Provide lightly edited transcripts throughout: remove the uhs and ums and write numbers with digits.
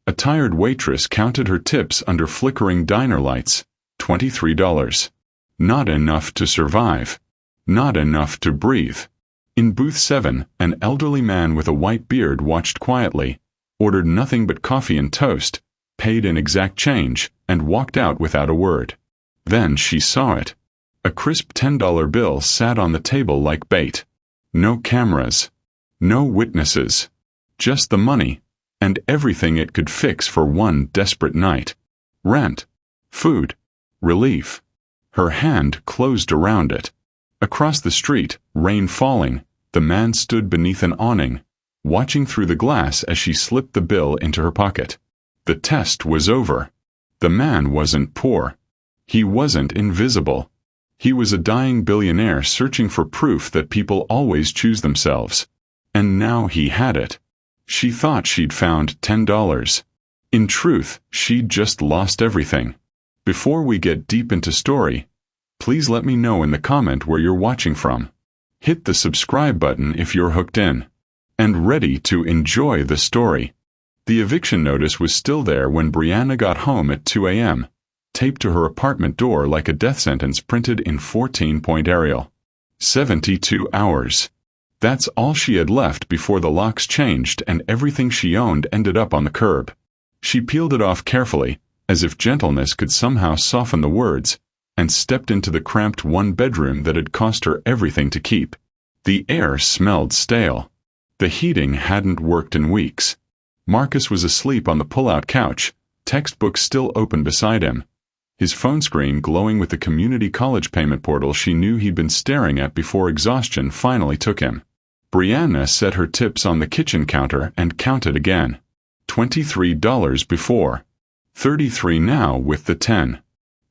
A tired waitress counted her tips under flickering diner lights. $23. Not enough to survive. Not enough to breathe. In booth 7, an elderly man with a white beard watched quietly, ordered nothing but coffee and toast, paid in exact change, and walked out without a word. Then she saw it. A crisp $10 bill sat on the table like bait. No cameras. No witnesses. Just the money, and everything it could fix for one desperate night. Rent. Food. Relief. Her hand closed around it. Across the street, rain falling, the man stood beneath an awning, watching through the glass as she slipped the bill into her pocket. The test was over. The man wasn't poor. He wasn't invisible. He was a dying billionaire searching for proof that people always choose themselves. And now he had it. She thought she'd found $10. In truth, she'd just lost everything. Before we get deep into story, please let me know in the comment where you're watching from. Hit the subscribe button if you're hooked in and ready to enjoy the story. The eviction notice was still there when Brianna got home at 2 a.m., taped to her apartment door like a death sentence printed in 14-point Arial. 72 hours. That's all she had left before the locks changed and everything she owned ended up on the curb. She peeled it off carefully, as if gentleness could somehow soften the words, and stepped into the cramped one-bedroom that had cost her everything to keep. The air smelled stale. The heating hadn't worked in weeks. Marcus was asleep on the pull-out couch, textbook still open beside him, his phone screen glowing with the community college payment portal she knew he'd been staring at before exhaustion finally took him. Brianna set her tips on the kitchen counter and counted again. $23 before. $33 now with the 10.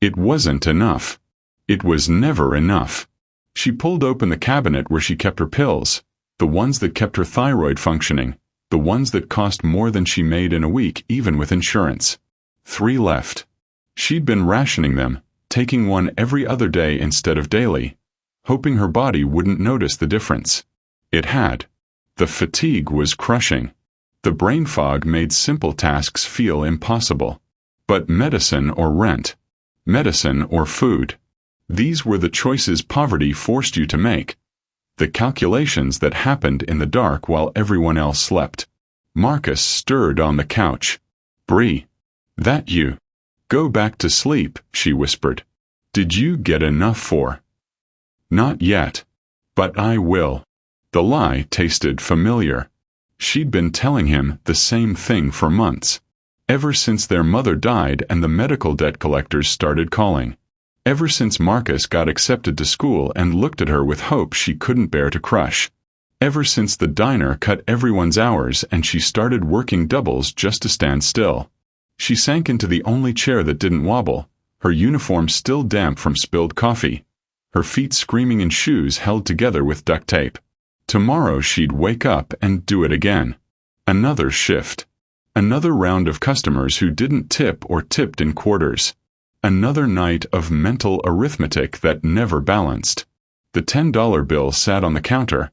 It wasn't enough. It was never enough. She pulled open the cabinet where she kept her pills, the ones that kept her thyroid functioning, the ones that cost more than she made in a week even with insurance. 3 left. She'd been rationing them, taking one every other day instead of daily, hoping her body wouldn't notice the difference. It had. The fatigue was crushing. The brain fog made simple tasks feel impossible. But medicine or rent. Medicine or food. These were the choices poverty forced you to make. The calculations that happened in the dark while everyone else slept. Marcus stirred on the couch. "Bree. That you? Go back to sleep," she whispered. "Did you get enough for?" "Not yet. But I will." The lie tasted familiar. She'd been telling him the same thing for months. Ever since their mother died and the medical debt collectors started calling. Ever since Marcus got accepted to school and looked at her with hope she couldn't bear to crush. Ever since the diner cut everyone's hours and she started working doubles just to stand still. She sank into the only chair that didn't wobble, her uniform still damp from spilled coffee, her feet screaming in shoes held together with duct tape. Tomorrow she'd wake up and do it again. Another shift. Another round of customers who didn't tip or tipped in quarters. Another night of mental arithmetic that never balanced. The $10 bill sat on the counter,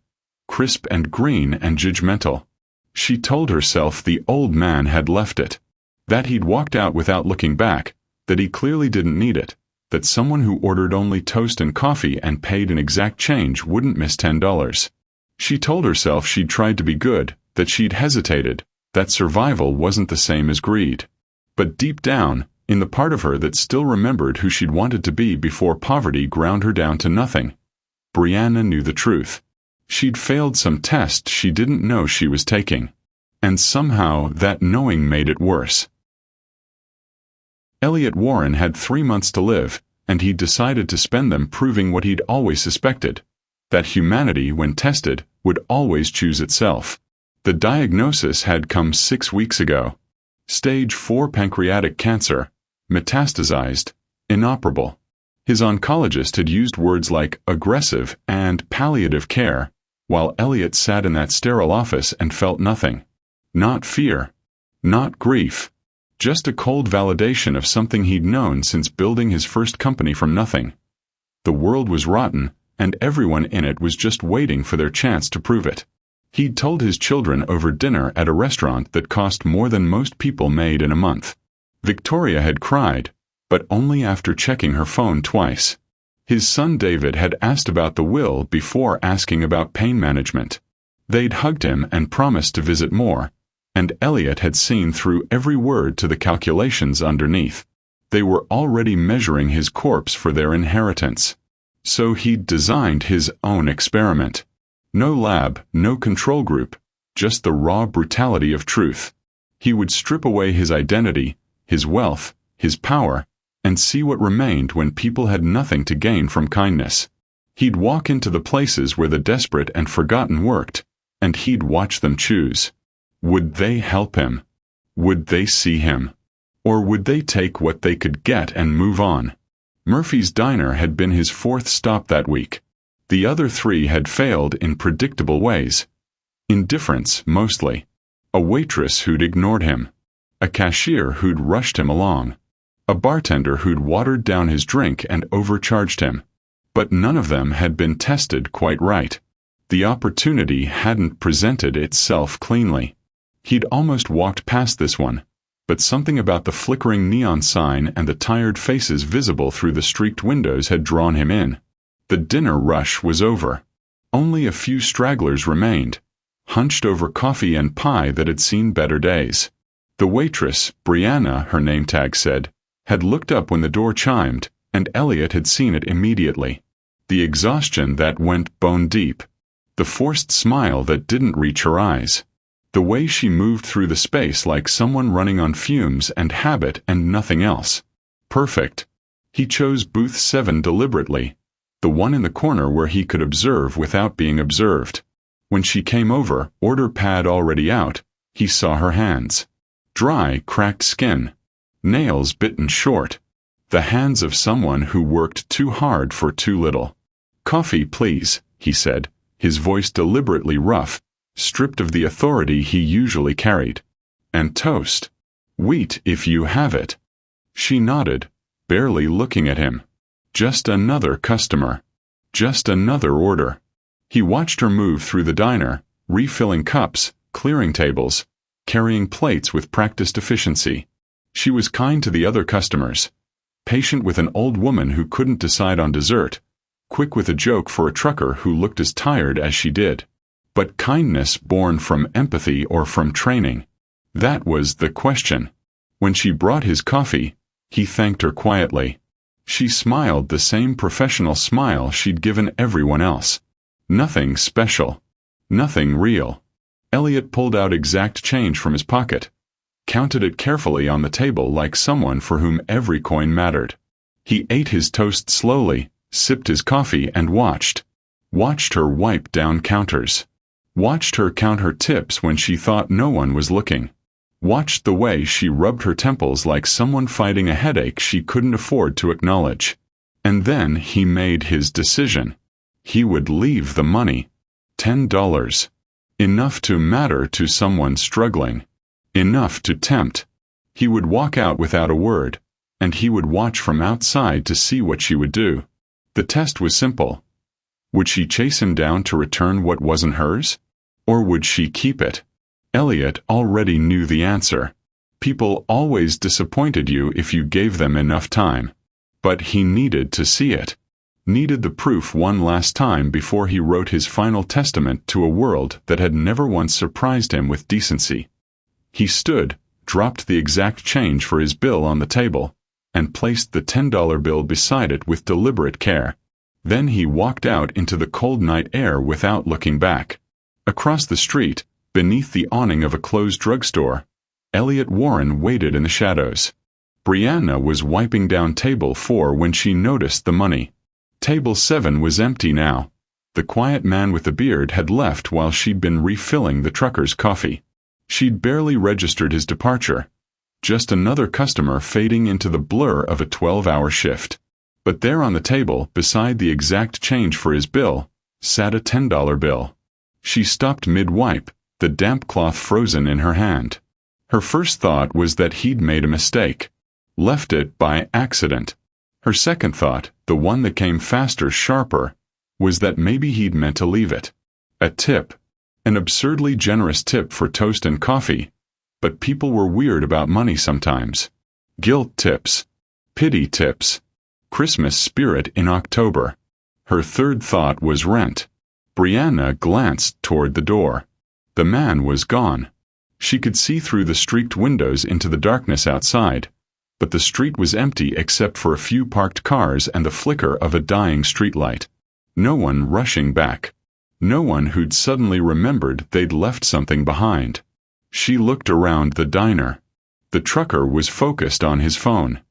crisp and green and judgmental. She told herself the old man had left it. That he'd walked out without looking back, that he clearly didn't need it, that someone who ordered only toast and coffee and paid in exact change wouldn't miss $10. She told herself she'd tried to be good, that she'd hesitated, that survival wasn't the same as greed. But deep down, in the part of her that still remembered who she'd wanted to be before poverty ground her down to nothing, Brianna knew the truth. She'd failed some test she didn't know she was taking. And somehow that knowing made it worse. Elliot Warren had 3 months to live, and he'd decided to spend them proving what he'd always suspected, that humanity, when tested, would always choose itself. The diagnosis had come 6 weeks ago. Stage 4 pancreatic cancer, metastasized, inoperable. His oncologist had used words like aggressive and palliative care, while Elliot sat in that sterile office and felt nothing. Not fear. Not grief. Just a cold validation of something he'd known since building his first company from nothing. The world was rotten, and everyone in it was just waiting for their chance to prove it. He'd told his children over dinner at a restaurant that cost more than most people made in a month. Victoria had cried, but only after checking her phone twice. His son David had asked about the will before asking about pain management. They'd hugged him and promised to visit more, and Elliot had seen through every word to the calculations underneath. They were already measuring his corpse for their inheritance. So he'd designed his own experiment. No lab, no control group, just the raw brutality of truth. He would strip away his identity, his wealth, his power, and see what remained when people had nothing to gain from kindness. He'd walk into the places where the desperate and forgotten worked, and he'd watch them choose. Would they help him? Would they see him? Or would they take what they could get and move on? Murphy's Diner had been his fourth stop that week. The other three had failed in predictable ways. Indifference, mostly. A waitress who'd ignored him. A cashier who'd rushed him along. A bartender who'd watered down his drink and overcharged him. But none of them had been tested quite right. The opportunity hadn't presented itself cleanly. He'd almost walked past this one, but something about the flickering neon sign and the tired faces visible through the streaked windows had drawn him in. The dinner rush was over. Only a few stragglers remained, hunched over coffee and pie that had seen better days. The waitress, Brianna, her name tag said, had looked up when the door chimed, and Elliot had seen it immediately. The exhaustion that went bone deep. The forced smile that didn't reach her eyes. The way she moved through the space like someone running on fumes and habit and nothing else. Perfect. He chose booth 7 deliberately, the one in the corner where he could observe without being observed. When she came over, order pad already out, he saw her hands. Dry, cracked skin. Nails bitten short. The hands of someone who worked too hard for too little. "Coffee, please," he said, his voice deliberately rough, stripped of the authority he usually carried. "And toast. Wheat if you have it." She nodded, barely looking at him. Just another customer. Just another order. He watched her move through the diner, refilling cups, clearing tables, carrying plates with practiced efficiency. She was kind to the other customers, patient with an old woman who couldn't decide on dessert, quick with a joke for a trucker who looked as tired as she did. But kindness born from empathy or from training? That was the question. When she brought his coffee, he thanked her quietly. She smiled the same professional smile she'd given everyone else. Nothing special. Nothing real. Elliot pulled out exact change from his pocket, counted it carefully on the table like someone for whom every coin mattered. He ate his toast slowly, sipped his coffee and watched her wipe down counters. Watched her count her tips when she thought no one was looking. Watched the way she rubbed her temples like someone fighting a headache she couldn't afford to acknowledge. And then he made his decision. He would leave the money. $10. Enough to matter to someone struggling. Enough to tempt. He would walk out without a word, and he would watch from outside to see what she would do. The test was simple. Would she chase him down to return what wasn't hers? Or would she keep it? Elliot already knew the answer. People always disappointed you if you gave them enough time. But he needed to see it. Needed the proof one last time before he wrote his final testament to a world that had never once surprised him with decency. He stood, dropped the exact change for his bill on the table, and placed the $10 bill beside it with deliberate care. Then he walked out into the cold night air without looking back. Across the street, beneath the awning of a closed drugstore, Elliot Warren waited in the shadows. Brianna was wiping down table 4 when she noticed the money. Table 7 was empty now. The quiet man with the beard had left while she'd been refilling the trucker's coffee. She'd barely registered his departure. Just another customer fading into the blur of a 12-hour shift. But there on the table, beside the exact change for his bill, sat a $10 bill. She stopped mid-wipe, the damp cloth frozen in her hand. Her first thought was that he'd made a mistake. Left it by accident. Her second thought, the one that came faster, sharper, was that maybe he'd meant to leave it. A tip. An absurdly generous tip for toast and coffee. But people were weird about money sometimes. Guilt tips. Pity tips. Christmas spirit in October. Her third thought was rent. Brianna glanced toward the door. The man was gone. She could see through the streaked windows into the darkness outside, but the street was empty except for a few parked cars and the flicker of a dying streetlight. No one rushing back. No one who'd suddenly remembered they'd left something behind. She looked around the diner. The trucker was focused on his phone.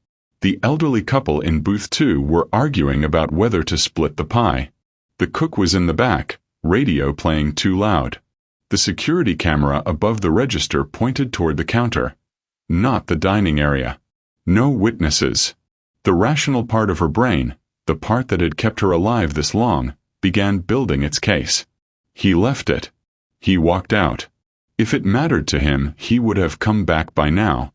The elderly couple in booth 2 were arguing about whether to split the pie. The cook was in the back, radio playing too loud. The security camera above the register pointed toward the counter. Not the dining area. No witnesses. The rational part of her brain, the part that had kept her alive this long, began building its case. He left it. He walked out. If it mattered to him, he would have come back by now.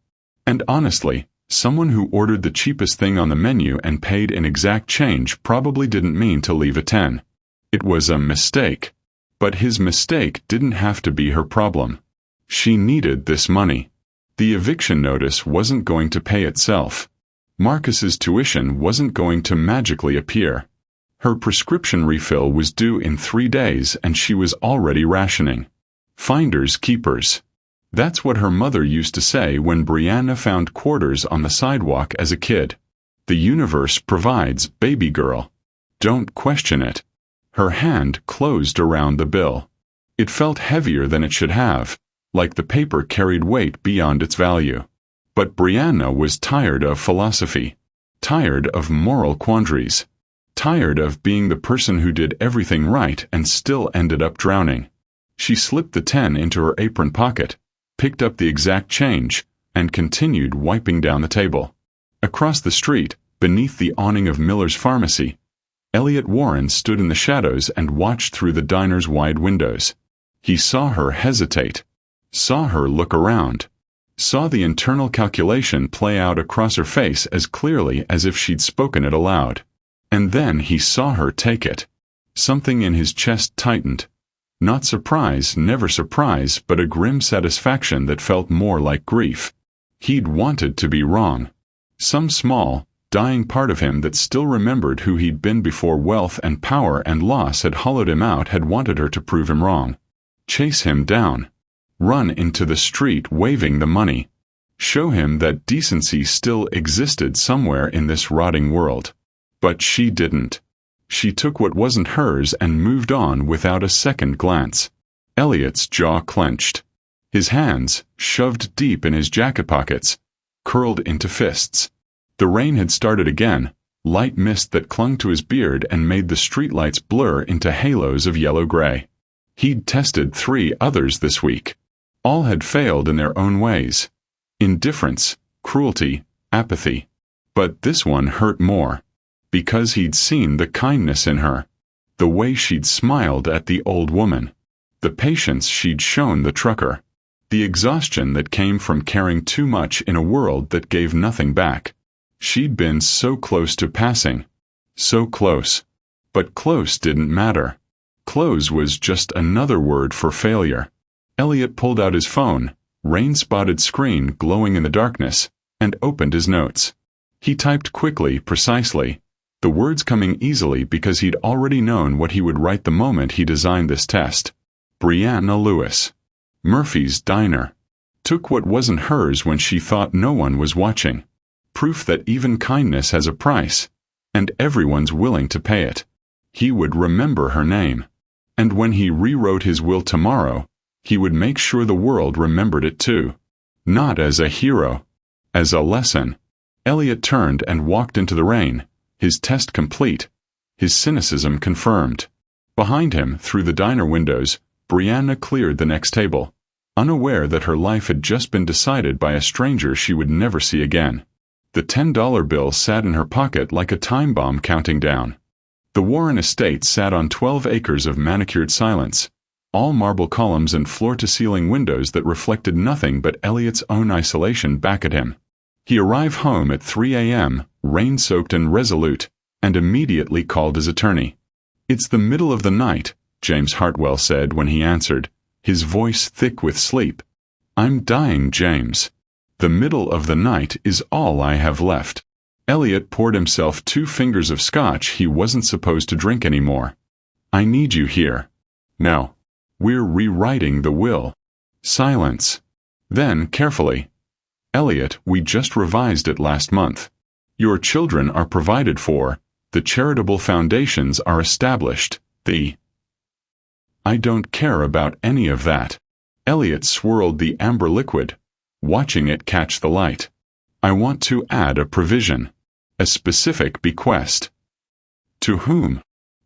And honestly, someone who ordered the cheapest thing on the menu and paid in exact change probably didn't mean to leave a 10. It was a mistake. But his mistake didn't have to be her problem. She needed this money. The eviction notice wasn't going to pay itself. Marcus's tuition wasn't going to magically appear. Her prescription refill was due in 3 days and she was already rationing. Finders keepers. That's what her mother used to say when Brianna found quarters on the sidewalk as a kid. The universe provides, baby girl. Don't question it. Her hand closed around the bill. It felt heavier than it should have, like the paper carried weight beyond its value. But Brianna was tired of philosophy. Tired of moral quandaries. Tired of being the person who did everything right and still ended up drowning. She slipped the 10 into her apron pocket, picked up the exact change, and continued wiping down the table. Across the street, beneath the awning of Miller's Pharmacy, Elliot Warren stood in the shadows and watched through the diner's wide windows. He saw her hesitate, saw her look around, saw the internal calculation play out across her face as clearly as if she'd spoken it aloud. And then he saw her take it. Something in his chest tightened. Not surprise, never surprise, but a grim satisfaction that felt more like grief. He'd wanted to be wrong. Some small, dying part of him that still remembered who he'd been before wealth and power and loss had hollowed him out had wanted her to prove him wrong. Chase him down. Run into the street waving the money. Show him that decency still existed somewhere in this rotting world. But she didn't. She took what wasn't hers and moved on without a second glance. Elliot's jaw clenched. His hands, shoved deep in his jacket pockets, curled into fists. The rain had started again, light mist that clung to his beard and made the streetlights blur into halos of yellow-gray. He'd tested 3 others this week. All had failed in their own ways. Indifference, cruelty, apathy. But this one hurt more. Because he'd seen the kindness in her. The way she'd smiled at the old woman. The patience she'd shown the trucker. The exhaustion that came from caring too much in a world that gave nothing back. She'd been so close to passing. So close. But close didn't matter. Close was just another word for failure. Elliot pulled out his phone, rain-spotted screen glowing in the darkness, and opened his notes. He typed quickly, precisely, the words coming easily because he'd already known what he would write the moment he designed this test. Brianna Lewis. Murphy's Diner. Took what wasn't hers when she thought no one was watching. Proof that even kindness has a price, and everyone's willing to pay it. He would remember her name. And when he rewrote his will tomorrow, he would make sure the world remembered it too. Not as a hero. As a lesson. Elliot turned and walked into the rain, his test complete, his cynicism confirmed. Behind him, through the diner windows, Brianna cleared the next table, unaware that her life had just been decided by a stranger she would never see again. The $10 bill sat in her pocket like a time bomb counting down. The Warren estate sat on 12 acres of manicured silence, all marble columns and floor-to-ceiling windows that reflected nothing but Elliot's own isolation back at him. He arrived home at 3 a.m., rain-soaked and resolute, and immediately called his attorney. "It's the middle of the night," James Hartwell said when he answered, his voice thick with sleep. I'm dying, James. The middle of the night is all I have left. Elliot poured himself 2 fingers of scotch he wasn't supposed to drink anymore. I need you here. No. We're rewriting the will. Silence. Then, carefully. Elliot, we just revised it last month. Your children are provided for. The charitable foundations are established. I don't care about any of that. Elliot swirled the amber liquid, watching it catch the light. I want to add a provision. A specific bequest. To whom?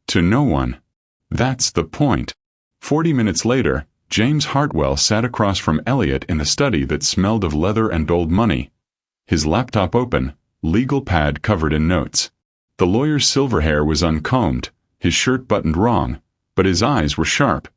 To no one. That's the point. 40 minutes later, James Hartwell sat across from Elliot in the study that smelled of leather and old money. His laptop open, legal pad covered in notes. The lawyer's silver hair was uncombed, his shirt buttoned wrong, but his eyes were sharp.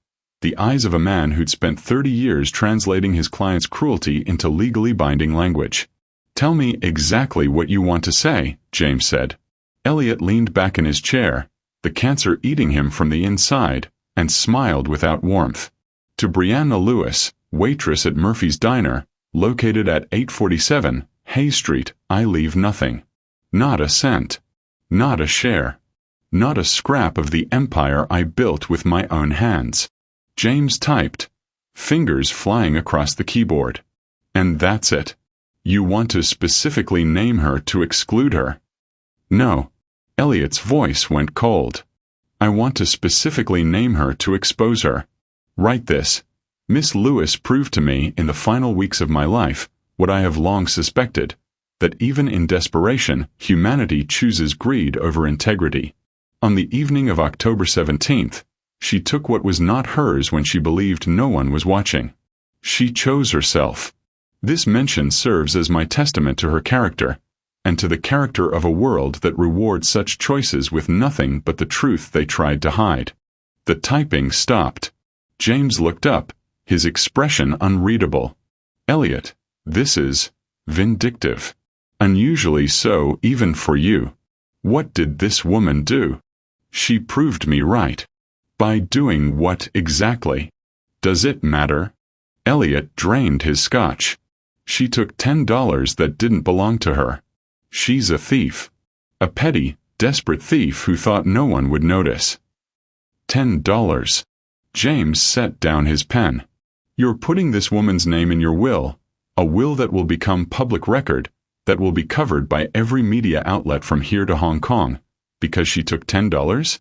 The eyes of a man who'd spent 30 years translating his client's cruelty into legally binding language. Tell me exactly what you want to say, James said. Elliot leaned back in his chair, the cancer eating him from the inside, and smiled without warmth. To Brianna Lewis, waitress at Murphy's Diner, located at 847 Hay Street, I leave nothing. Not a cent. Not a share. Not a scrap of the empire I built with my own hands. James typed, fingers flying across the keyboard. And that's it. You want to specifically name her to exclude her? No. Elliot's voice went cold. I want to specifically name her to expose her. Write this. Miss Lewis proved to me in the final weeks of my life what I have long suspected, that even in desperation, humanity chooses greed over integrity. On the evening of October 17th, she took what was not hers when she believed no one was watching. She chose herself. This mention serves as my testament to her character, and to the character of a world that rewards such choices with nothing but the truth they tried to hide. The typing stopped. James looked up, his expression unreadable. Elliot, this is vindictive. Unusually so even for you. What did this woman do? She proved me right. By doing what exactly? Does it matter? Elliot drained his scotch. She took $10 that didn't belong to her. She's a thief. A petty, desperate thief who thought no one would notice. $10. James set down his pen. You're putting this woman's name in your will, a will that will become public record, that will be covered by every media outlet from here to Hong Kong, because she took $10?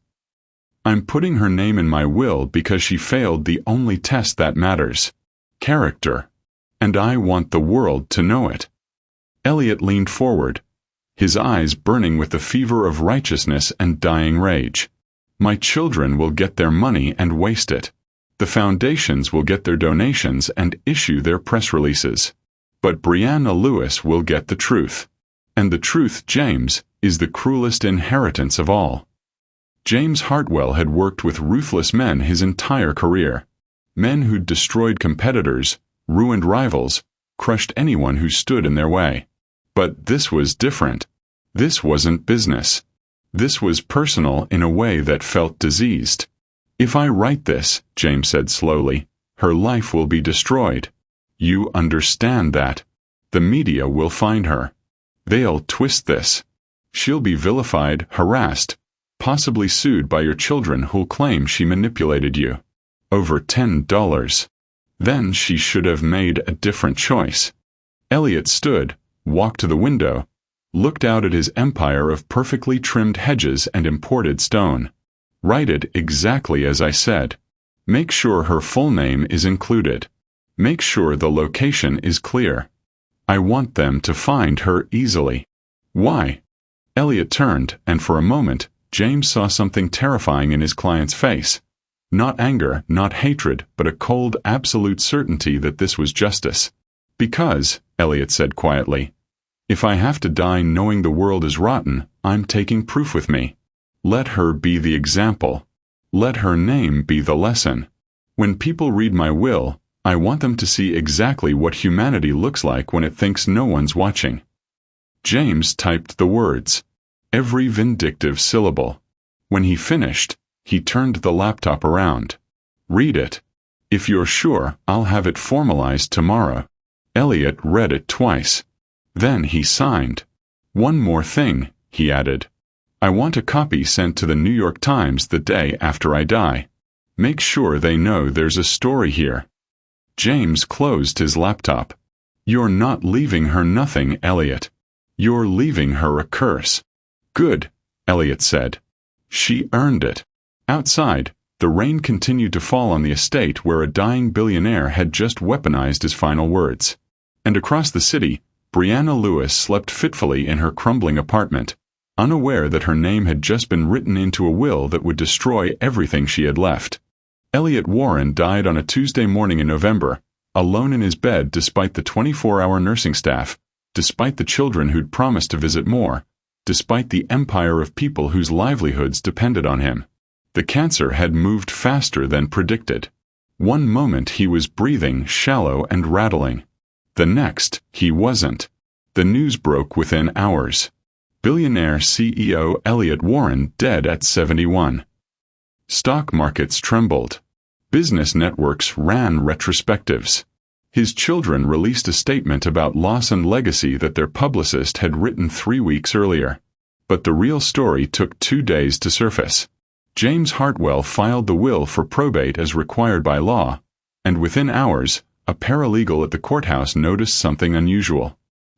I'm putting her name in my will because she failed the only test that matters. Character. And I want the world to know it. Elliot leaned forward, his eyes burning with the fever of righteousness and dying rage. My children will get their money and waste it. The foundations will get their donations and issue their press releases. But Brianna Lewis will get the truth. And the truth, James, is the cruelest inheritance of all. James Hartwell had worked with ruthless men his entire career. Men who'd destroyed competitors, ruined rivals, crushed anyone who stood in their way. But this was different. This wasn't business. This was personal in a way that felt diseased. If I write this, James said slowly, her life will be destroyed. You understand that. The media will find her. They'll twist this. She'll be vilified, harassed, possibly sued by your children who'll claim she manipulated you. Over $10. Then she should have made a different choice. Elliot stood, walked to the window, looked out at his empire of perfectly trimmed hedges and imported stone. Write it exactly as I said. Make sure her full name is included. Make sure the location is clear. I want them to find her easily. Why? Elliot turned, and for a moment, James saw something terrifying in his client's face. Not anger, not hatred, but a cold, absolute certainty that this was justice. Because, Elliot said quietly, if I have to die knowing the world is rotten, I'm taking proof with me. Let her be the example. Let her name be the lesson. When people read my will, I want them to see exactly what humanity looks like when it thinks no one's watching. James typed the words, every vindictive syllable. When he finished, he turned the laptop around. Read it. If you're sure, I'll have it formalized tomorrow. Elliot read it twice. Then he signed. One more thing, he added. I want a copy sent to the New York Times the day after I die. Make sure they know there's a story here. James closed his laptop. You're not leaving her nothing, Elliot. You're leaving her a curse. Good, Elliot said. She earned it. Outside, the rain continued to fall on the estate where a dying billionaire had just weaponized his final words. And across the city, Brianna Lewis slept fitfully in her crumbling apartment, unaware that her name had just been written into a will that would destroy everything she had left. Elliot Warren died on a Tuesday morning in November, alone in his bed despite the 24-hour nursing staff, despite the children who'd promised to visit more, despite the empire of people whose livelihoods depended on him. The cancer had moved faster than predicted. One moment he was breathing shallow and rattling. The next, he wasn't. The news broke within hours. Billionaire CEO Elliot Warren dead at 71. Stock markets trembled. Business networks ran retrospectives. His children released a statement about loss and legacy that their publicist had written 3 weeks earlier. But the real story took 2 days to surface. James Hartwell filed the will for probate as required by law, and within hours, a paralegal at the courthouse noticed something unusual.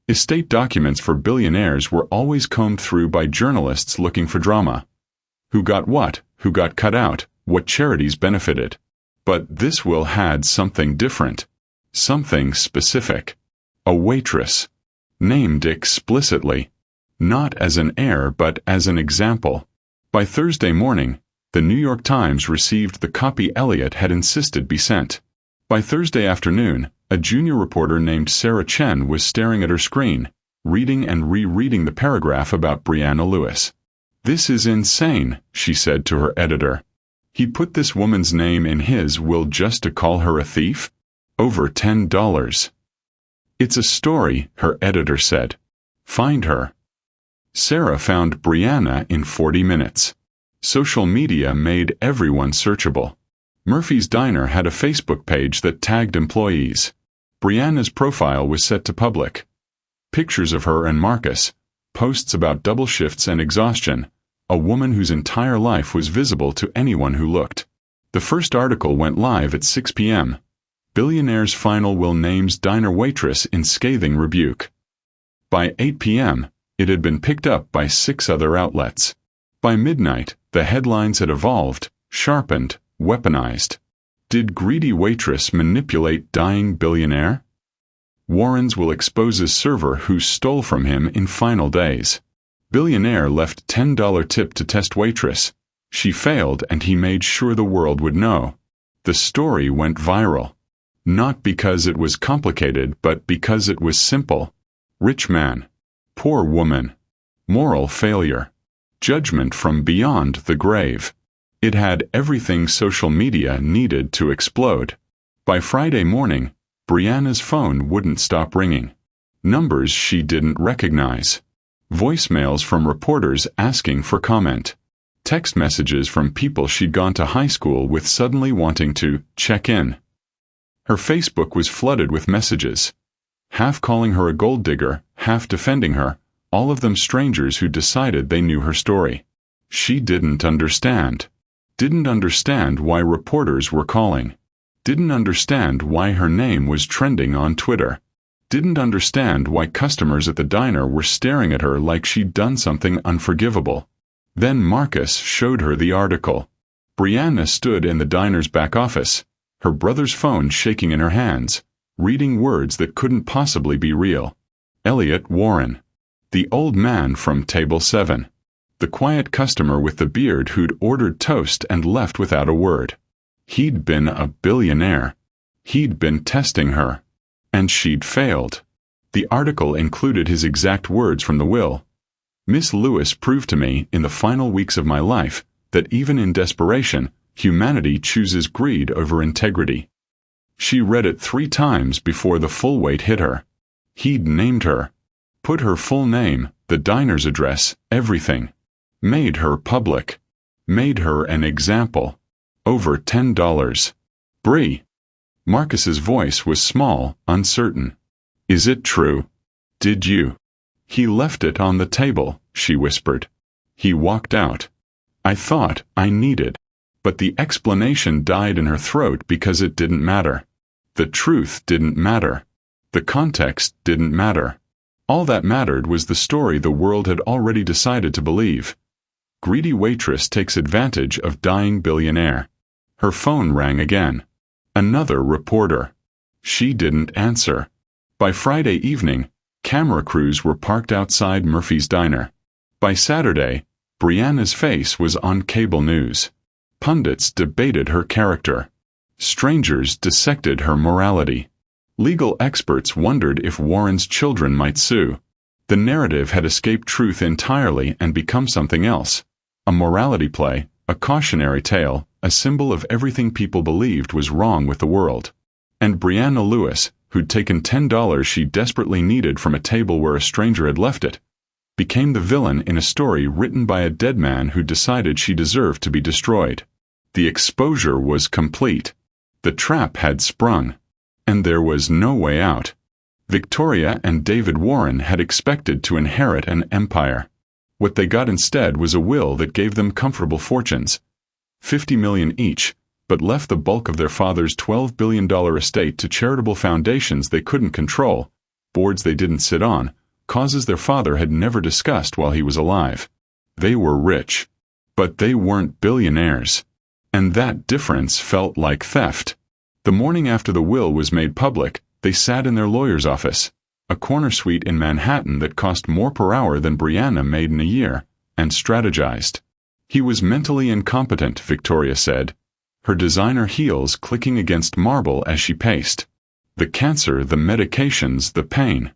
Estate documents for billionaires were always combed through by journalists looking for drama. Who got what, who got cut out, what charities benefited. But this will had something different. Something specific. A waitress. Named explicitly. Not as an heir but as an example. By Thursday morning, the New York Times received the copy Elliot had insisted be sent. By Thursday afternoon, a junior reporter named Sarah Chen was staring at her screen, reading and rereading the paragraph about Brianna Lewis. This is insane, she said to her editor. He put this woman's name in his will just to call her a thief? Over $10. It's a story, her editor said. Find her. Sarah found Brianna in 40 minutes. Social media made everyone searchable. Murphy's Diner had a Facebook page that tagged employees. Brianna's profile was set to public. Pictures of her and Marcus, posts about double shifts and exhaustion, a woman whose entire life was visible to anyone who looked. The first article went live at 6 p.m. Billionaire's final will names diner waitress in scathing rebuke. By 8 p.m., it had been picked up by 6 other outlets. By midnight, the headlines had evolved, sharpened, weaponized. Did greedy waitress manipulate dying billionaire? Warren's will expose his server who stole from him in final days. Billionaire left $10 tip to test waitress. She failed and he made sure the world would know. The story went viral. Not because it was complicated but because it was simple. Rich man. Poor woman. Moral failure. Judgment from beyond the grave. It had everything social media needed to explode. By Friday morning, Brianna's phone wouldn't stop ringing. Numbers she didn't recognize. Voicemails from reporters asking for comment. Text messages from people she'd gone to high school with suddenly wanting to check in. Her Facebook was flooded with messages. Half calling her a gold digger, half defending her, all of them strangers who decided they knew her story. She didn't understand. Didn't understand why reporters were calling. Didn't understand why her name was trending on Twitter. Didn't understand why customers at the diner were staring at her like she'd done something unforgivable. Then Marcus showed her the article. Brianna stood in the diner's back office, her brother's phone shaking in her hands, reading words that couldn't possibly be real. Elliot Warren. The old man from Table 7. The quiet customer with the beard who'd ordered toast and left without a word. He'd been a billionaire. He'd been testing her. And she'd failed. The article included his exact words from the will. Miss Lewis proved to me, in the final weeks of my life, that even in desperation, humanity chooses greed over integrity. She read it 3 times before the full weight hit her. He'd named her. Put her full name, the diner's address, everything. Made her public. Made her an example. Over $10. Brie. Marcus's voice was small, uncertain. Is it true? Did you? He left it on the table, she whispered. He walked out. I thought I needed. But the explanation died in her throat because it didn't matter. The truth didn't matter. The context didn't matter. All that mattered was the story the world had already decided to believe. Greedy waitress takes advantage of dying billionaire. Her phone rang again. Another reporter. She didn't answer. By Friday evening, camera crews were parked outside Murphy's diner. By Saturday, Brianna's face was on cable news. Pundits debated her character. Strangers dissected her morality. Legal experts wondered if Warren's children might sue. The narrative had escaped truth entirely and become something else. A morality play, a cautionary tale, a symbol of everything people believed was wrong with the world. And Brianna Lewis, who'd taken $10 she desperately needed from a table where a stranger had left it, became the villain in a story written by a dead man who decided she deserved to be destroyed. The exposure was complete. The trap had sprung. And there was no way out. Victoria and David Warren had expected to inherit an empire. What they got instead was a will that gave them comfortable fortunes, $50 million each, but left the bulk of their father's $12 billion estate to charitable foundations they couldn't control, boards they didn't sit on, causes their father had never discussed while he was alive. They were rich, but they weren't billionaires. And that difference felt like theft. The morning after the will was made public, they sat in their lawyer's office, a corner suite in Manhattan that cost more per hour than Brianna made in a year, and strategized. He was mentally incompetent, Victoria said, her designer heels clicking against marble as she paced. The cancer, the medications, the pain.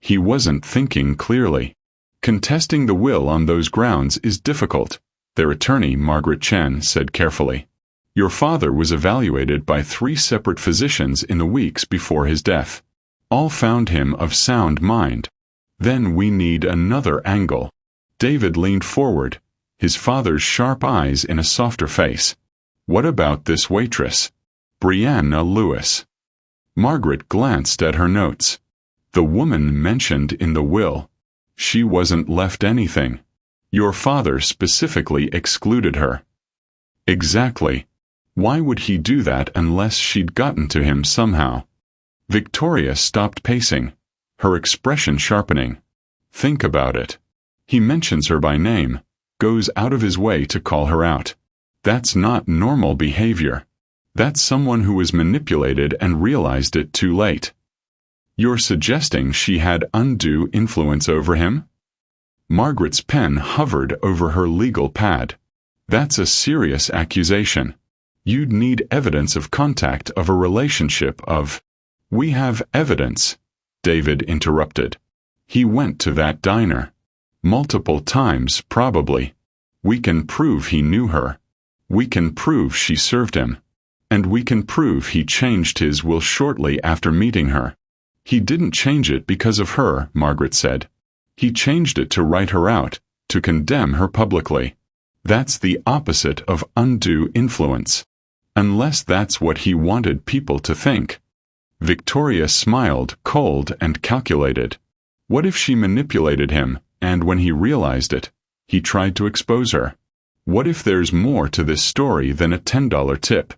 He wasn't thinking clearly. Contesting the will on those grounds is difficult, their attorney, Margaret Chen, said carefully. Your father was evaluated by 3 separate physicians in the weeks before his death. All found him of sound mind. Then we need another angle. David leaned forward, his father's sharp eyes in a softer face. What about this waitress? Brianna Lewis. Margaret glanced at her notes. The woman mentioned in the will. She wasn't left anything. Your father specifically excluded her. Exactly. Why would he do that unless she'd gotten to him somehow? Victoria stopped pacing, her expression sharpening. Think about it. He mentions her by name, goes out of his way to call her out. That's not normal behavior. That's someone who was manipulated and realized it too late. You're suggesting she had undue influence over him? Margaret's pen hovered over her legal pad. That's a serious accusation. You'd need evidence of contact, of a relationship, of... We have evidence, David interrupted. He went to that diner. Multiple times, probably. We can prove he knew her. We can prove she served him. And we can prove he changed his will shortly after meeting her. He didn't change it because of her, Margaret said. He changed it to write her out, to condemn her publicly. That's the opposite of undue influence. Unless that's what he wanted people to think. Victoria smiled, cold and calculated. What if she manipulated him, and when he realized it, he tried to expose her? What if there's more to this story than a $10 tip?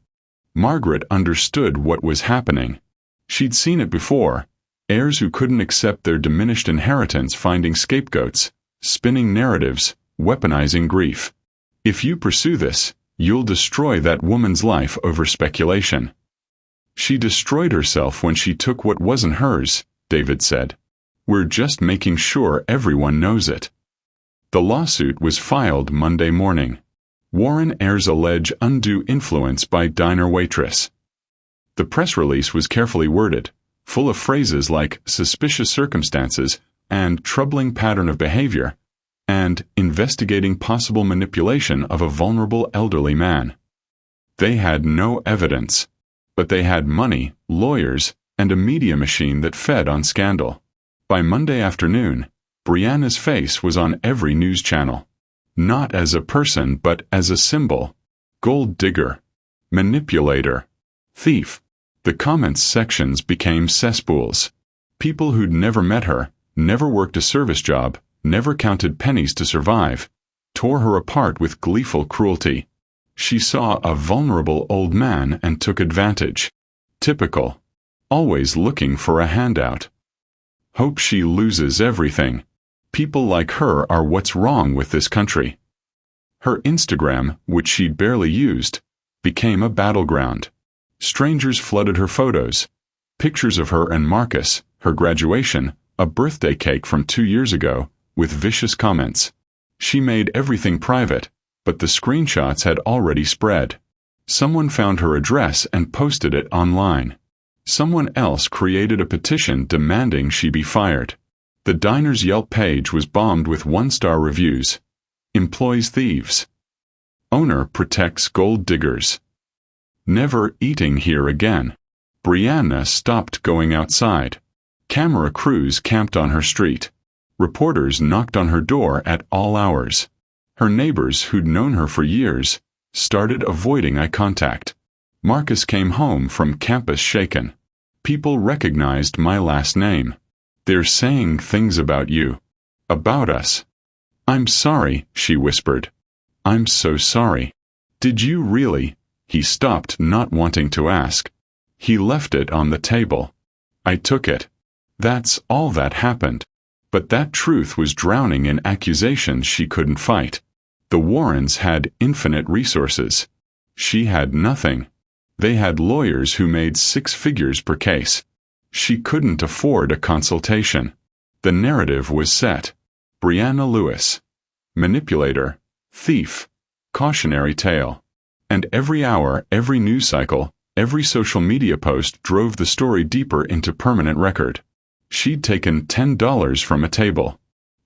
Margaret understood what was happening. She'd seen it before, heirs who couldn't accept their diminished inheritance finding scapegoats, spinning narratives, weaponizing grief. If you pursue this, you'll destroy that woman's life over speculation. She destroyed herself when she took what wasn't hers, David said. We're just making sure everyone knows it. The lawsuit was filed Monday morning. Warren heirs allege undue influence by diner waitress. The press release was carefully worded, full of phrases like suspicious circumstances and troubling pattern of behavior, and investigating possible manipulation of a vulnerable elderly man. They had no evidence, but they had money, lawyers, and a media machine that fed on scandal. By Monday afternoon, Brianna's face was on every news channel. Not as a person but as a symbol. Gold digger. Manipulator. Thief. The comments sections became cesspools. People who'd never met her, never worked a service job, never counted pennies to survive, tore her apart with gleeful cruelty. She saw a vulnerable old man and took advantage. Typical. Always looking for a handout. Hope she loses everything. People like her are what's wrong with this country. Her Instagram, which she'd barely used, became a battleground. Strangers flooded her photos. Pictures of her and Marcus, her graduation, a birthday cake from 2 years ago, with vicious comments. She made everything private, but the screenshots had already spread. Someone found her address and posted it online. Someone else created a petition demanding she be fired. The diner's Yelp page was bombed with 1-star reviews. Employs thieves. Owner protects gold diggers. Never eating here again. Brianna stopped going outside. Camera crews camped on her street. Reporters knocked on her door at all hours. Her neighbors, who'd known her for years, started avoiding eye contact. Marcus came home from campus shaken. People recognized my last name. They're saying things about you. About us. I'm sorry, she whispered. I'm so sorry. Did you really? He stopped, not wanting to ask. He left it on the table. I took it. That's all that happened. But that truth was drowning in accusations she couldn't fight. The Warrens had infinite resources. She had nothing. They had lawyers who made 6 figures per case. She couldn't afford a consultation. The narrative was set. Brianna Lewis. Manipulator. Thief. Cautionary tale. And every hour, every news cycle, every social media post drove the story deeper into permanent record. She'd taken $10 from a table.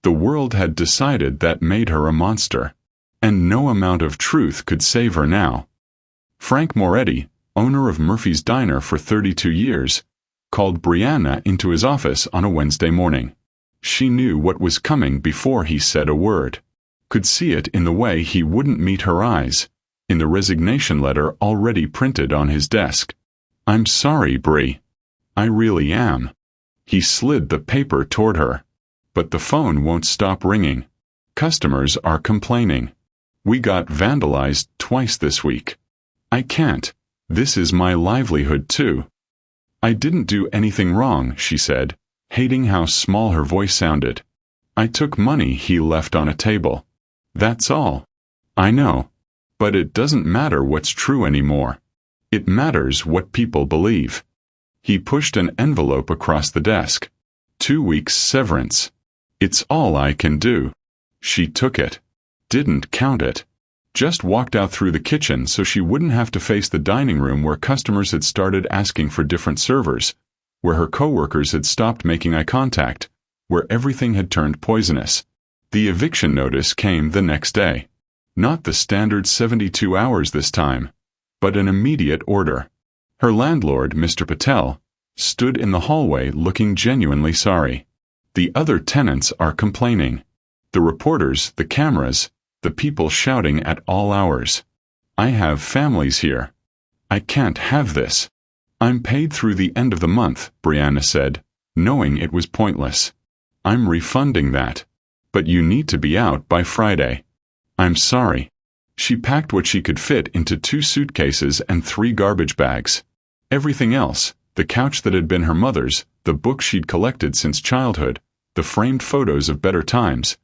The world had decided that made her a monster. And no amount of truth could save her now. Frank Moretti, owner of Murphy's Diner for 32 years, called Brianna into his office on a Wednesday morning. She knew what was coming before he said a word. Could see it in the way he wouldn't meet her eyes, in the resignation letter already printed on his desk. I'm sorry, Bri. I really am. He slid the paper toward her. But the phone won't stop ringing. Customers are complaining. We got vandalized twice this week. I can't. This is my livelihood too. I didn't do anything wrong, she said, hating how small her voice sounded. I took money he left on a table. That's all. I know. But it doesn't matter what's true anymore. It matters what people believe. He pushed an envelope across the desk. 2 weeks severance. It's all I can do. She took it. Didn't count it. Just walked out through the kitchen so she wouldn't have to face the dining room where customers had started asking for different servers, where her coworkers had stopped making eye contact, where everything had turned poisonous. The eviction notice came the next day. Not the standard 72 hours this time, but an immediate order. Her landlord, Mr. Patel, stood in the hallway looking genuinely sorry. The other tenants are complaining. The reporters, the cameras, the people shouting at all hours. I have families here. I can't have this. I'm paid through the end of the month, Brianna said, knowing it was pointless. I'm refunding that. But you need to be out by Friday. I'm sorry. She packed what she could fit into 2 suitcases and 3 garbage bags. Everything else, the couch that had been her mother's, the books she'd collected since childhood, the framed photos of better times,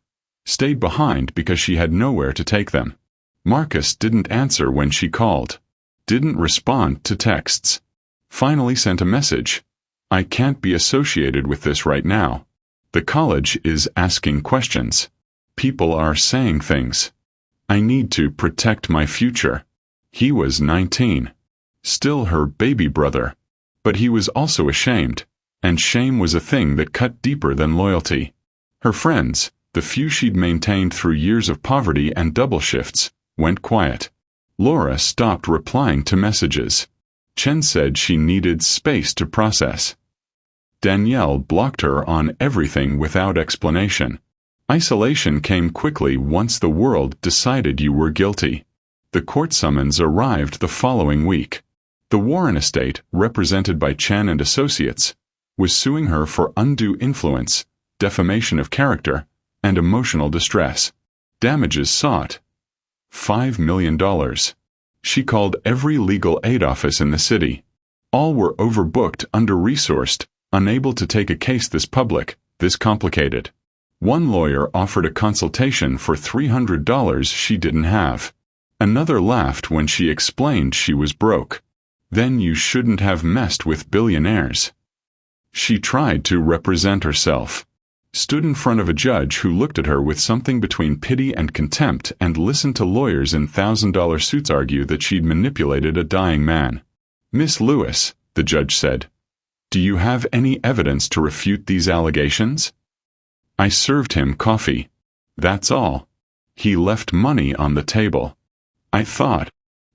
stayed behind because she had nowhere to take them. Marcus didn't answer when she called. Didn't respond to texts. Finally sent a message. I can't be associated with this right now. The college is asking questions. People are saying things. I need to protect my future. He was 19. Still her baby brother. But he was also ashamed, and shame was a thing that cut deeper than loyalty. Her friends, the few she'd maintained through years of poverty and double shifts, went quiet. Laura stopped replying to messages. Chen said she needed space to process. Danielle blocked her on everything without explanation. Isolation came quickly once the world decided you were guilty. The court summons arrived the following week. The Warren estate, represented by Chen and Associates, was suing her for undue influence, defamation of character, and emotional distress. Damages sought $5 million. She called every legal aid office in the city. All were overbooked, under-resourced, unable to take a case this public, this complicated. One lawyer offered a consultation for $300 she didn't have. Another laughed when she explained she was broke. Then you shouldn't have messed with billionaires. She tried to represent herself. Stood in front of a judge who looked at her with something between pity and contempt and listened to lawyers in $1,000 suits argue that she'd manipulated a dying man. Miss Lewis, the judge said, do you have any evidence to refute these allegations? I served him coffee. That's all. He left money on the table. I thought,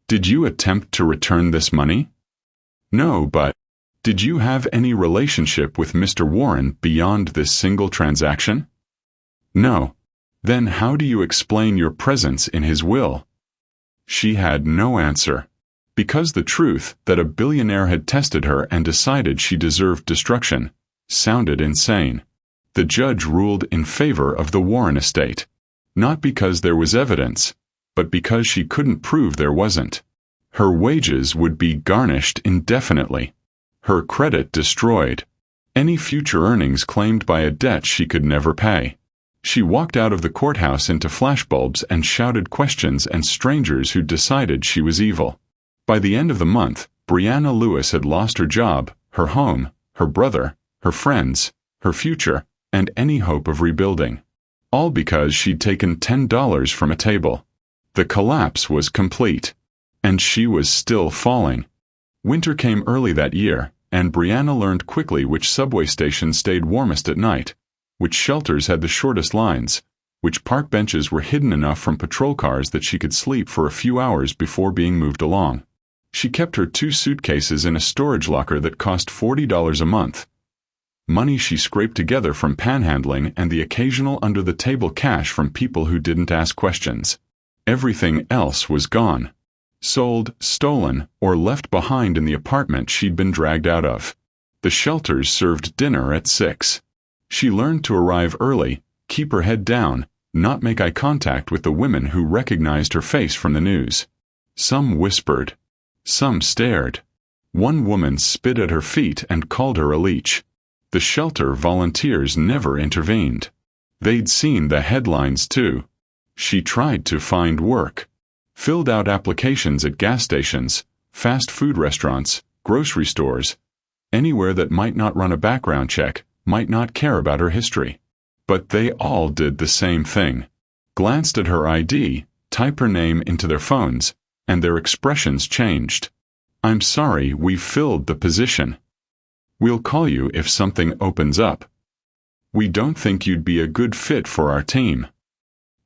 did you attempt to return this money? No, but did you have any relationship with Mr. Warren beyond this single transaction? No. Then how do you explain your presence in his will? She had no answer. Because the truth that a billionaire had tested her and decided she deserved destruction sounded insane. The judge ruled in favor of the Warren estate. Not because there was evidence, but because she couldn't prove there wasn't. Her wages would be garnished indefinitely. Her credit destroyed. Any future earnings claimed by a debt she could never pay. She walked out of the courthouse into flashbulbs and shouted questions and strangers who decided she was evil. By the end of the month, Brianna Lewis had lost her job, her home, her brother, her friends, her future, and any hope of rebuilding. All because she'd taken $10 from a table. The collapse was complete. And she was still falling. Winter came early that year, and Brianna learned quickly which subway station stayed warmest at night, which shelters had the shortest lines, which park benches were hidden enough from patrol cars that she could sleep for a few hours before being moved along. She kept her 2 suitcases in a storage locker that cost $40 a month. Money she scraped together from panhandling and the occasional under-the-table cash from people who didn't ask questions. Everything else was gone. Sold, stolen, or left behind in the apartment she'd been dragged out of. The shelters served dinner at 6. She learned to arrive early, keep her head down, not make eye contact with the women who recognized her face from the news. Some whispered. Some stared. One woman spit at her feet and called her a leech. The shelter volunteers never intervened. They'd seen the headlines too. She tried to find work. Filled out applications at gas stations, fast food restaurants, grocery stores, anywhere that might not run a background check, might not care about her history. But they all did the same thing. Glanced at her ID, type her name into their phones, and their expressions changed. I'm sorry, we've filled the position. We'll call you if something opens up. We don't think you'd be a good fit for our team.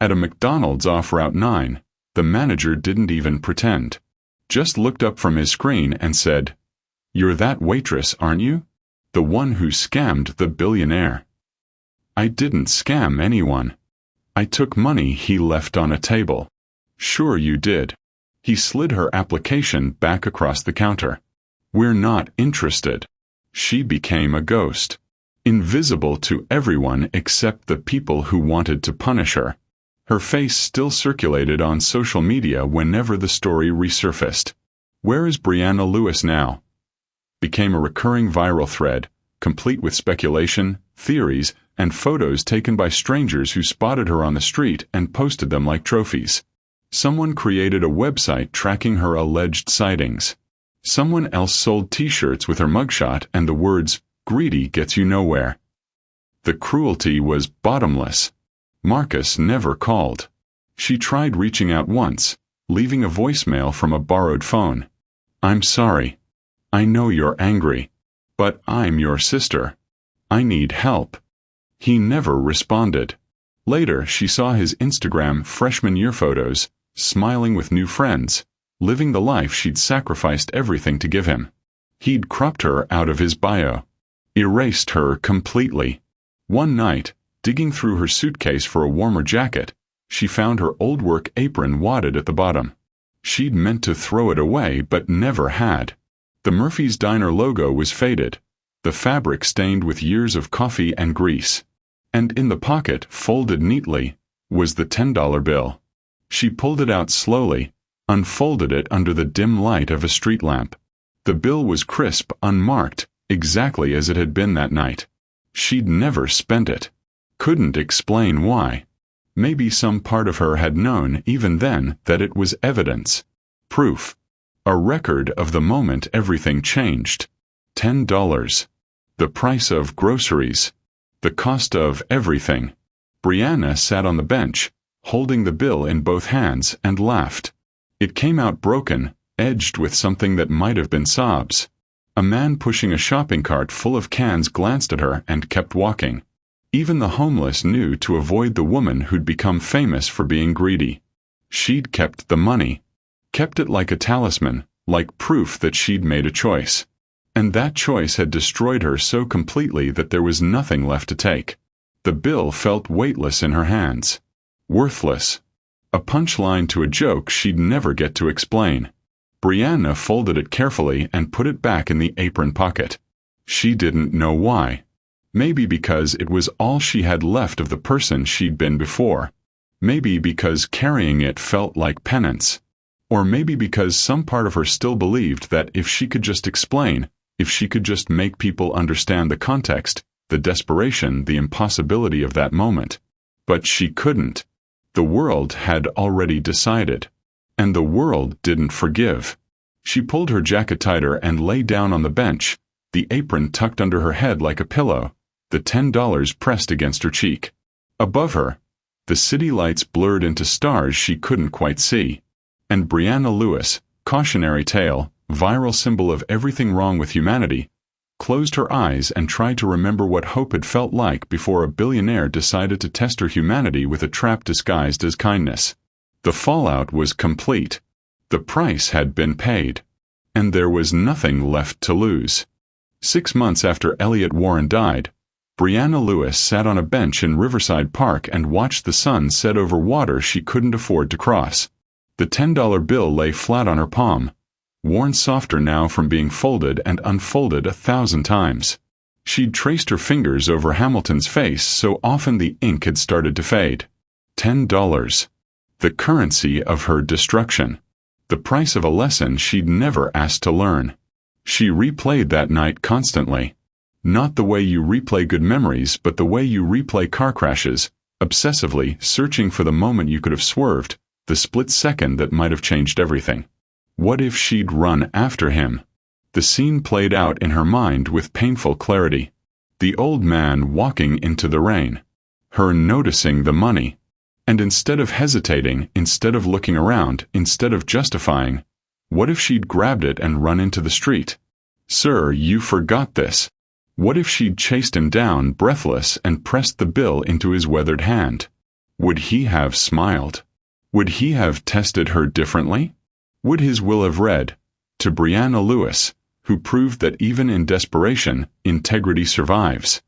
At a McDonald's off Route 9, the manager didn't even pretend. Just looked up from his screen and said, "You're that waitress, aren't you? The one who scammed the billionaire." I didn't scam anyone. I took money he left on a table. Sure you did. He slid her application back across the counter. We're not interested. She became a ghost. Invisible to everyone except the people who wanted to punish her. Her face still circulated on social media whenever the story resurfaced. Where is Brianna Lewis now? Became a recurring viral thread, complete with speculation, theories, and photos taken by strangers who spotted her on the street and posted them like trophies. Someone created a website tracking her alleged sightings. Someone else sold t-shirts with her mugshot and the words, "Greedy gets you nowhere." The cruelty was bottomless. Marcus never called. She tried reaching out once, leaving a voicemail from a borrowed phone. "I'm sorry. I know you're angry. But I'm your sister. I need help." He never responded. Later, she saw his Instagram freshman year photos, smiling with new friends, living the life she'd sacrificed everything to give him. He'd cropped her out of his bio. Erased her completely. One night, digging through her suitcase for a warmer jacket, she found her old work apron wadded at the bottom. She'd meant to throw it away but never had. The Murphy's Diner logo was faded, the fabric stained with years of coffee and grease. And in the pocket, folded neatly, was the $10 bill. She pulled it out slowly, unfolded it under the dim light of a street lamp. The bill was crisp, unmarked, exactly as it had been that night. She'd never spent it. Couldn't explain why. Maybe some part of her had known even then that it was evidence. Proof. A record of the moment everything changed. $10. The price of groceries. The cost of everything. Brianna sat on the bench, holding the bill in both hands, and laughed. It came out broken, edged with something that might have been sobs. A man pushing a shopping cart full of cans glanced at her and kept walking. Even the homeless knew to avoid the woman who'd become famous for being greedy. She'd kept the money. Kept it like a talisman, like proof that she'd made a choice. And that choice had destroyed her so completely that there was nothing left to take. The bill felt weightless in her hands. Worthless. A punchline to a joke she'd never get to explain. Brianna folded it carefully and put it back in the apron pocket. She didn't know why. Maybe because it was all she had left of the person she'd been before. Maybe because carrying it felt like penance. Or maybe because some part of her still believed that if she could just explain, if she could just make people understand the context, the desperation, the impossibility of that moment. But she couldn't. The world had already decided. And the world didn't forgive. She pulled her jacket tighter and lay down on the bench, the apron tucked under her head like a pillow, the $10 pressed against her cheek. Above her, the city lights blurred into stars she couldn't quite see. And Brianna Lewis, cautionary tale, viral symbol of everything wrong with humanity, closed her eyes and tried to remember what hope had felt like before a billionaire decided to test her humanity with a trap disguised as kindness. The fallout was complete. The price had been paid. And there was nothing left to lose. 6 months after Elliot Warren died, Brianna Lewis sat on a bench in Riverside Park and watched the sun set over water she couldn't afford to cross. The $10 bill lay flat on her palm, worn softer now from being folded and unfolded 1,000 times. She'd traced her fingers over Hamilton's face so often the ink had started to fade. $10. The currency of her destruction. The price of a lesson she'd never asked to learn. She replayed that night constantly. Not the way you replay good memories, but the way you replay car crashes, obsessively searching for the moment you could have swerved, the split second that might have changed everything. What if she'd run after him? The scene played out in her mind with painful clarity. The old man walking into the rain. Her noticing the money. And instead of hesitating, instead of looking around, instead of justifying, what if she'd grabbed it and run into the street? Sir, you forgot this. What if she'd chased him down, breathless, and pressed the bill into his weathered hand? Would he have smiled? Would he have tested her differently? Would his will have read, to Brianna Lewis, who proved that even in desperation, integrity survives?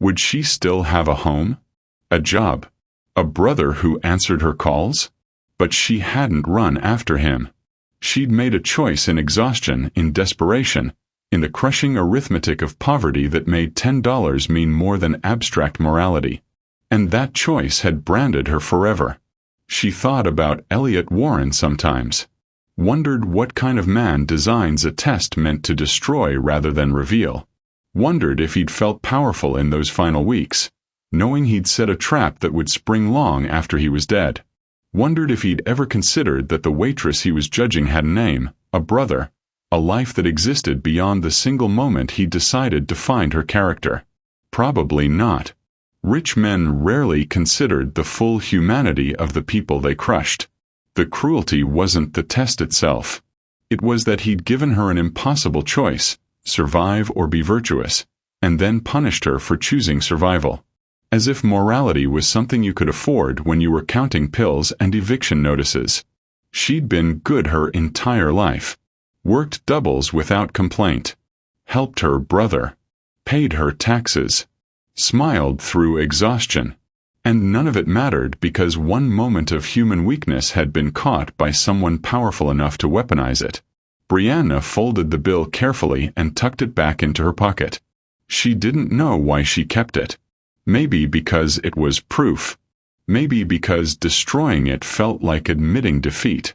Would she still have a home? A job? A brother who answered her calls? But she hadn't run after him. She'd made a choice in exhaustion, in desperation, in the crushing arithmetic of poverty that made $10 mean more than abstract morality. And that choice had branded her forever. She thought about Elliot Warren sometimes. Wondered what kind of man designs a test meant to destroy rather than reveal. Wondered if he'd felt powerful in those final weeks, knowing he'd set a trap that would spring long after he was dead. Wondered if he'd ever considered that the waitress he was judging had a name, a brother, a life that existed beyond the single moment he decided to find her character. Probably not. Rich men rarely considered the full humanity of the people they crushed. The cruelty wasn't the test itself. It was that he'd given her an impossible choice, survive or be virtuous, and then punished her for choosing survival. As if morality was something you could afford when you were counting pills and eviction notices. She'd been good her entire life. Worked doubles without complaint. Helped her brother. Paid her taxes. Smiled through exhaustion. And none of it mattered because one moment of human weakness had been caught by someone powerful enough to weaponize it. Brianna folded the bill carefully and tucked it back into her pocket. She didn't know why she kept it. Maybe because it was proof. Maybe because destroying it felt like admitting defeat.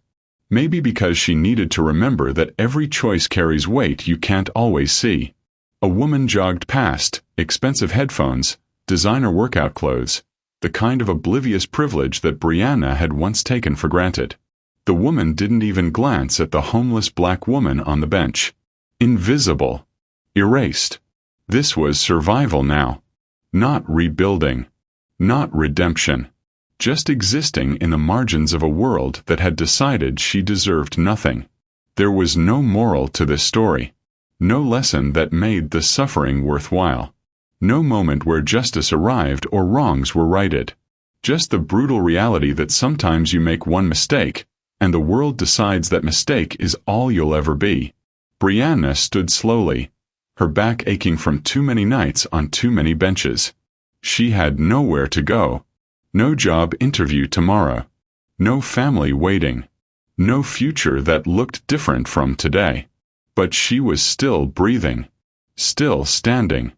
Maybe because she needed to remember that every choice carries weight you can't always see. A woman jogged past, expensive headphones, designer workout clothes, the kind of oblivious privilege that Brianna had once taken for granted. The woman didn't even glance at the homeless black woman on the bench. Invisible. Erased. This was survival now. Not rebuilding. Not redemption. Just existing in the margins of a world that had decided she deserved nothing. There was no moral to this story. No lesson that made the suffering worthwhile. No moment where justice arrived or wrongs were righted. Just the brutal reality that sometimes you make one mistake, and the world decides that mistake is all you'll ever be. Brianna stood slowly, her back aching from too many nights on too many benches. She had nowhere to go. No job interview tomorrow. No family waiting. No future that looked different from today. But she was still breathing. Still standing.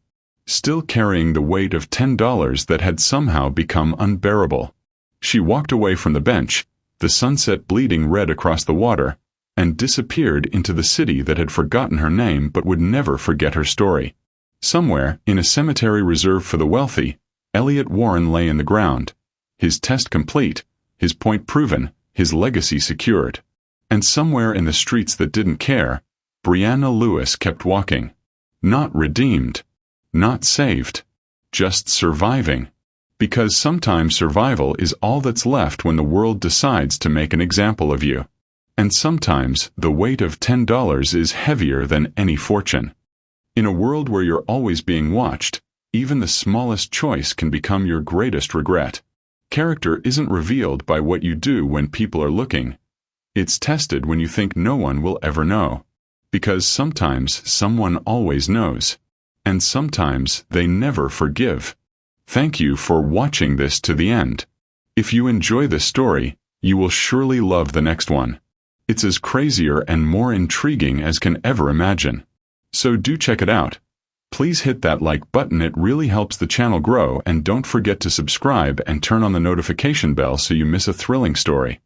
Still carrying the weight of $10 that had somehow become unbearable. She walked away from the bench, the sunset bleeding red across the water, and disappeared into the city that had forgotten her name but would never forget her story. Somewhere, in a cemetery reserved for the wealthy, Elliot Warren lay in the ground, his test complete, his point proven, his legacy secured. And somewhere in the streets that didn't care, Brianna Lewis kept walking. Not redeemed. Not saved. Just surviving. Because sometimes survival is all that's left when the world decides to make an example of you. And sometimes the weight of $10 is heavier than any fortune. In a world where you're always being watched, even the smallest choice can become your greatest regret. Character isn't revealed by what you do when people are looking. It's tested when you think no one will ever know. Because sometimes someone always knows. And sometimes they never forgive. Thank you for watching this to the end. If you enjoy this story, you will surely love the next one. It's as crazier and more intriguing as can ever imagine. So do check it out. Please hit that like button, it really helps the channel grow, and don't forget to subscribe and turn on the notification bell so you miss a thrilling story.